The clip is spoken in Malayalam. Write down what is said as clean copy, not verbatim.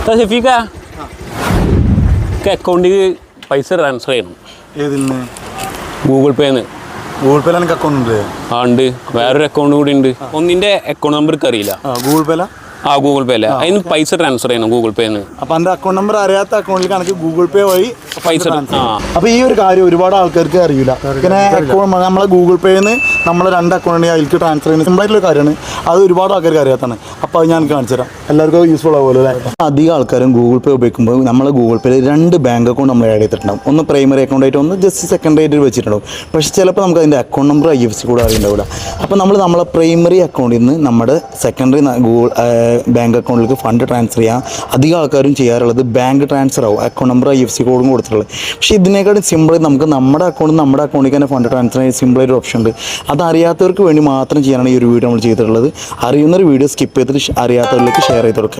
ഷെഫീക്ക അക്കൗണ്ടിൽ പൈസ ട്രാൻസ്ഫർ ചെയ്യണം. ഏതിന്ന്? ഗൂഗിൾ പേന്ന്. ഗൂഗിൾ പേയിൽ എനിക്ക് അക്കൗണ്ട് ഉണ്ട്. ആ ഉണ്ട്, വേറൊരു അക്കൗണ്ട് കൂടി ഉണ്ട്. ഒന്നിന്റെ അക്കൗണ്ട് നമ്പർ അറിയില്ല. ഗൂഗിൾ പേല? ആ ഗൂഗിൾ പേ അല്ല, അതിന് പൈസ ട്രാൻസ്ഫർ ചെയ്യണം ഗൂഗിൾ പേന്ന്. അപ്പൊ എന്റെ അക്കൗണ്ട് നമ്പർ അറിയാത്ത അക്കൗണ്ടിൽ കണക്ക് ഗൂഗിൾ പേ വഴി പൈസ. അപ്പൊ ഈ ഒരു കാര്യം ഒരുപാട് ആൾക്കാർക്ക് അറിയില്ല. ഇങ്ങനെ നമ്മളെ ഗൂഗിൾ പേന്ന് നമ്മളെ 2 അക്കൗണ്ടിൽ അതിലേക്ക് ട്രാൻസ്ഫർ ചെയ്യുന്ന സിമ്പിളായിട്ടുള്ള കാര്യമാണ്. അത് ഒരുപാട് ആൾക്കാർക്ക് അറിയാത്തതാണ്. അപ്പോൾ അത് ഞാൻ കാണിച്ചു തരാം, എല്ലാവർക്കും യൂസ്ഫുൾ ആവുമല്ലോ അല്ലേ. അധികം ആൾക്കാരും ഗൂഗിൾ പേ ഉപയോഗിക്കുമ്പോൾ നമ്മളെ ഗൂഗിൾ പേയിൽ 2 ബാങ്ക് അക്കൗണ്ട് നമ്മൾ ആഡ് ചെയ്തിട്ടുണ്ടാവും. ഒന്ന് പ്രൈമറി അക്കൗണ്ട് ആയിട്ട്, ഒന്ന് ജസ്റ്റ് സെക്കൻഡറി ആയിട്ട് വെച്ചിട്ടുണ്ടാവും. പക്ഷേ ചിലപ്പോൾ നമുക്ക് അതിൻ്റെ അക്കൗണ്ട് നമ്പർ IFSC കൂടെ അറിയുന്നുണ്ടാവില്ല. അപ്പോൾ നമ്മളെ പ്രൈമറി അക്കൗണ്ടിൽ നിന്ന് നമ്മുടെ സെക്കൻഡറി ഗൂഗിൾ ബാങ്ക് അക്കൗണ്ടിലേക്ക് ഫണ്ട് ട്രാൻസ്ഫർ ചെയ്യാം. അധികം ആൾക്കാരും ചെയ്യാറുള്ളത് ബാങ്ക് ട്രാൻസ്ഫർ ആവും, അക്കൗണ്ട് നമ്പർ IFSC കോഡും കൊടുത്തിട്ടുള്ളത്. പക്ഷേ ഇതിനേക്കാളും സിമ്പിൾ നമുക്ക് നമ്മുടെ അക്കൗണ്ടിലേക്ക് തന്നെ ഫണ്ട് ട്രാൻസ്ഫർ ചെയ്യാൻ സിമ്പിളായിട്ട് ഓപ്ഷൻ ഉണ്ട്. അതറിയാത്തവർക്ക് വേണ്ടി മാത്രം ചെയ്യാനാണ് ഈ ഒരു വീഡിയോ നമ്മൾ ചെയ്തിട്ടുള്ളത്. അറിയുന്നൊരു വീഡിയോ സ്കിപ്പ് ചെയ്തിട്ട് അറിയാത്തവരിലേക്ക് ഷെയർ ചെയ്ത് കൊടുക്കുക.